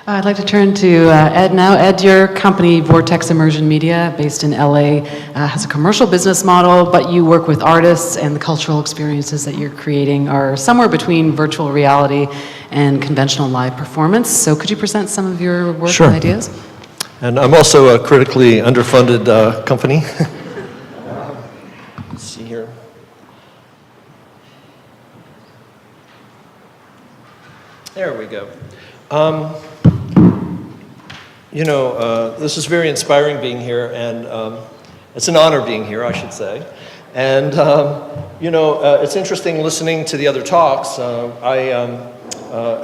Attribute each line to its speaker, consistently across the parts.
Speaker 1: I'd like to turn to Ed now. Ed, your company, Vortex Immersion Media, based in LA, has a commercial business model, but you work with artists, and the cultural experiences that you're creating are somewhere between virtual reality and conventional live performance. So could you present some of your work
Speaker 2: Sure.
Speaker 1: and ideas?
Speaker 2: And I'm also a critically underfunded company. Let's see here. There we go. This is very inspiring being here, and it's an honor being here, I should say. And, it's interesting listening to the other talks. I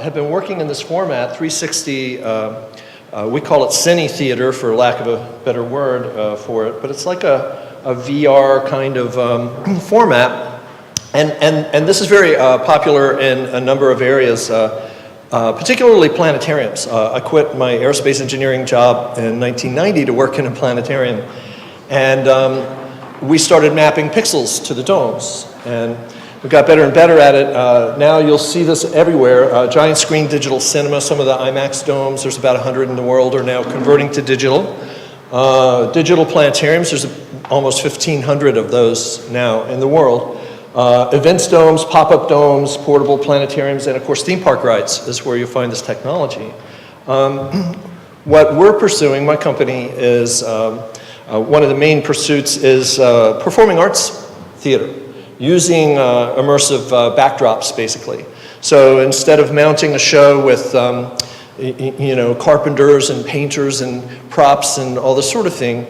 Speaker 2: have been working in this format, 360, we call it cine theater for lack of a better word for it, but it's like a VR kind of format. And this is very popular in a number of areas. Particularly planetariums. I quit my aerospace engineering job in 1990 to work in a planetarium. And we started mapping pixels to the domes. And we got better and better at it. Now you'll see this everywhere. Giant screen digital cinema, some of the IMAX domes, there's about 100 in the world, are now converting to digital. Digital planetariums, there's almost 1,500 of those now in the world. Events domes, pop-up domes, portable planetariums, and of course theme park rides is where you find this technology. What we're pursuing, my company, is one of the main pursuits is performing arts theater, using immersive backdrops, basically. So instead of mounting a show with carpenters and painters and props and all this sort of thing,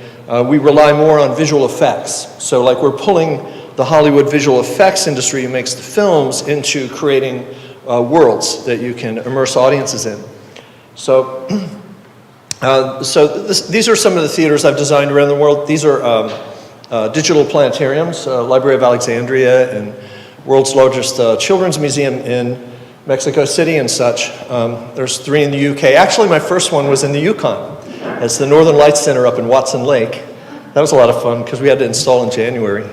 Speaker 2: we rely more on visual effects. So like we're pulling the Hollywood visual effects industry who makes the films into creating worlds that you can immerse audiences in. So, these are some of the theaters I've designed around the world. These are digital planetariums, Library of Alexandria, and world's largest children's museum in Mexico City and such. There's 3 in the UK. Actually, my first one was in the Yukon. It's the Northern Lights Center up in Watson Lake. That was a lot of fun because we had to install in January,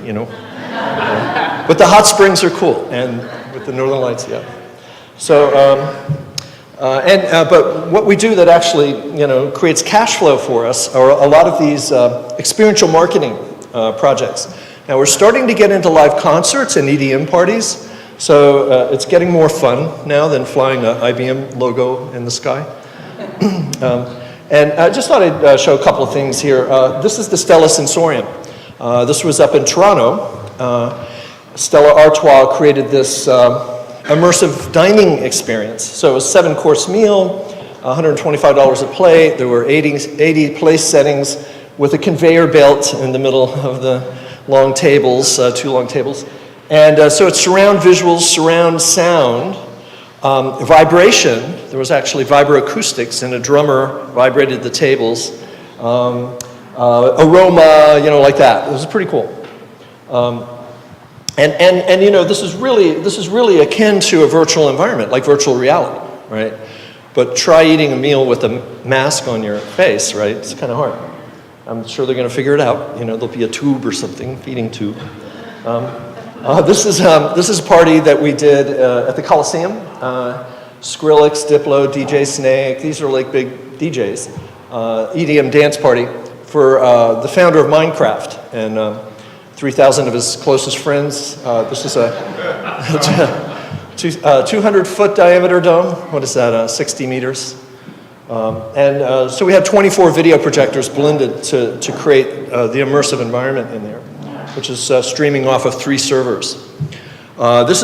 Speaker 2: But the hot springs are cool, and with the Northern Lights, yeah. So, but what we do that actually, creates cash flow for us are a lot of these experiential marketing projects. Now we're starting to get into live concerts and EDM parties, so it's getting more fun now than flying an IBM logo in the sky. And I just thought I'd show a couple of things here. This is the Stella Sensorium. This was up in Toronto. Stella Artois created this immersive dining experience. So it was a 7-course meal, $125 a plate. There were 80 place settings with a conveyor belt in the middle of the long tables, 2 long tables. And so it's surround visuals, surround sound, vibration. There was actually vibroacoustics, and a drummer vibrated the tables. Aroma, like that. It was pretty cool. This is really akin to a virtual environment, like virtual reality, right? But try eating a meal with a mask on your face, right? It's kind of hard. I'm sure they're going to figure it out. There'll be a tube or something, feeding tube. This is a party that we did at the Coliseum. Skrillex, Diplo, DJ Snake. These are like big DJs. EDM dance party for the founder of Minecraft and 3,000 of his closest friends. This is a 200-foot diameter dome. What is that, 60 meters? So we had 24 video projectors blended to create the immersive environment in there, which is streaming off of 3 servers. This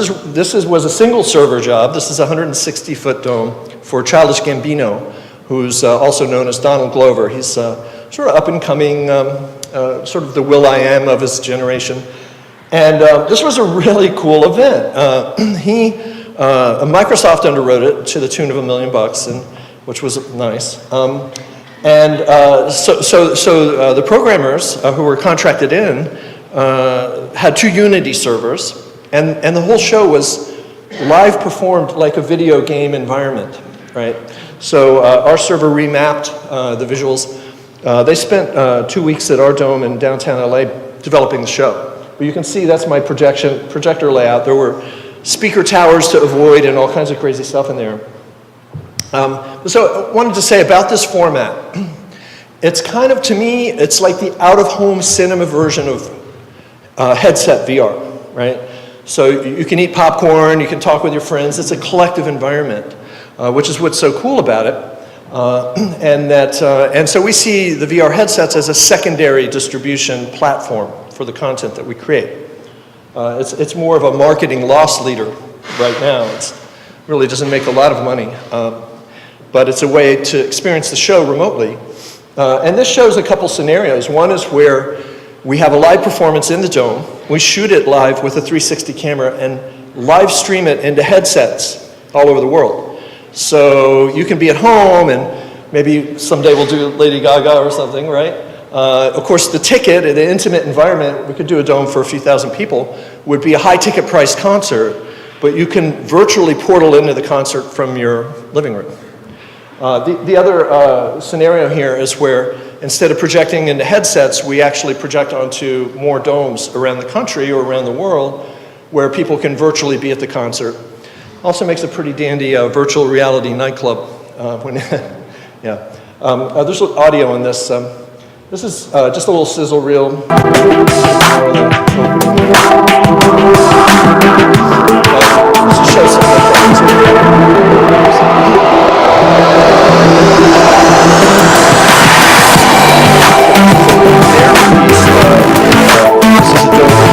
Speaker 2: was a single server job. This is a 160-foot dome for Childish Gambino, who's also known as Donald Glover. He's sort of up and coming, sort of the Will.I.am of his generation. And this was a really cool event. Microsoft underwrote it to the tune of $1 million, which was nice. So the programmers who were contracted in had 2 Unity servers, and the whole show was live performed like a video game environment, right? So our server remapped the visuals. They spent 2 weeks at our dome in downtown LA developing the show. But you can see that's my projector layout. There were speaker towers to avoid and all kinds of crazy stuff in there. So I wanted to say about this format, it's kind of, to me, it's like the out-of-home cinema version of headset VR, right? So you can eat popcorn, you can talk with your friends, it's a collective environment, which is what's so cool about it. And so we see the VR headsets as a secondary distribution platform for the content that we create. It's more of a marketing loss leader right now. It really doesn't make a lot of money, but it's a way to experience the show remotely. And this shows a couple scenarios. One is where we have a live performance in the dome. We shoot it live with a 360 camera and live stream it into headsets all over the world. So you can be at home and maybe someday we'll do Lady Gaga or something, right? Of course, the ticket in an intimate environment, we could do a dome for a few thousand people, would be a high ticket price concert, but you can virtually portal into the concert from your living room. The other scenario here is where instead of projecting into headsets, we actually project onto more domes around the country or around the world where people can virtually be at the concert. Also makes a pretty dandy virtual reality nightclub. Yeah. There's audio on this. This is just a little sizzle reel. Just to show some of the things. This is a dome.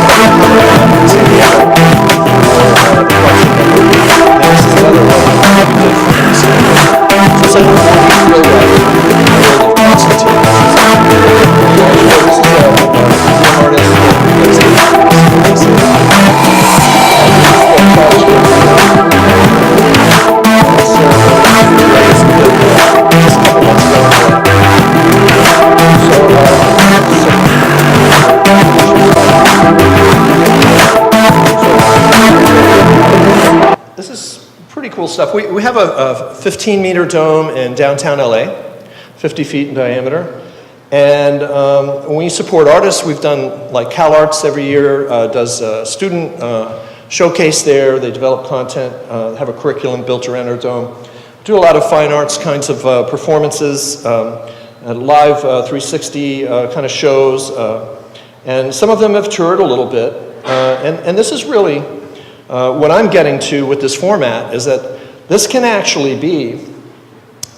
Speaker 2: This is another one. Just like a real life world of Constantine. This is an artist. This is pretty cool stuff. We have a 15-meter dome in downtown LA, 50 feet in diameter. And we support artists. We've done, like CalArts every year, does a student showcase there. They develop content, have a curriculum built around our dome. Do a lot of fine arts kinds of performances, live 360 kind of shows. And some of them have toured a little bit. And this is really what I'm getting to with this format is that this can actually be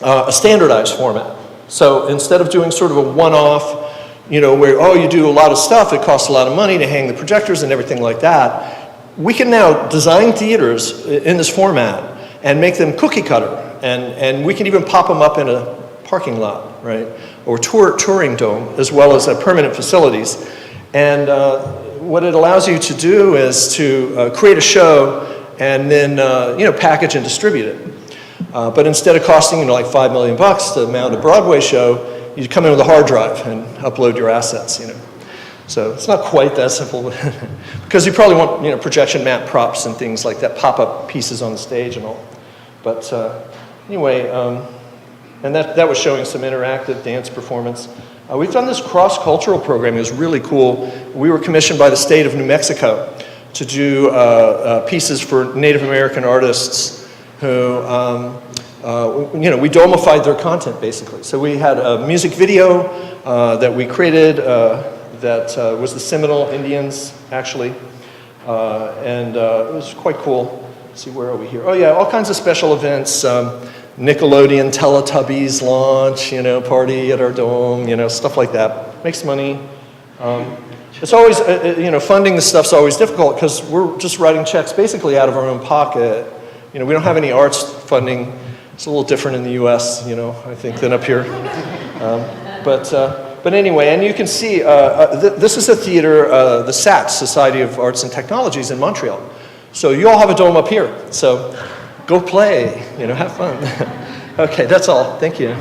Speaker 2: a standardized format. So instead of doing sort of a one-off, you know, where, oh, you do a lot of stuff, it costs a lot of money to hang the projectors and everything like that, we can now design theaters in this format and make them cookie cutter. And we can even pop them up in a parking lot, right? Or touring dome, as well as permanent facilities. And what it allows you to do is to create a show and then, you know, package and distribute it. But instead of costing, you know, like $5 million to mount a Broadway show, you come in with a hard drive and upload your assets, you know. So it's not quite that simple, because you probably want, you know, projection map props and things like that, pop-up pieces on the stage and all. But anyway, and that was showing some interactive dance performance. We've done this cross-cultural programming. It was really cool. We were commissioned by the state of New Mexico to do pieces for Native American artists who, you know, we domified their content, basically. So we had a music video that we created that was the Seminole Indians, actually. And it was quite cool. Let's see, where are we here? Oh, yeah, all kinds of special events. Nickelodeon Teletubbies launch, you know, party at our dome, you know, stuff like that. Makes money. It's always, you know, funding this stuff's always difficult because we're just writing checks basically out of our own pocket. You know, we don't have any arts funding. It's a little different in the US, you know, I think, than up here. But anyway, and you can see, this is a theater, the SAT, Society of Arts and Technologies in Montreal. So you all have a dome up here. So go play, you know, have fun. Okay, that's all. Thank you.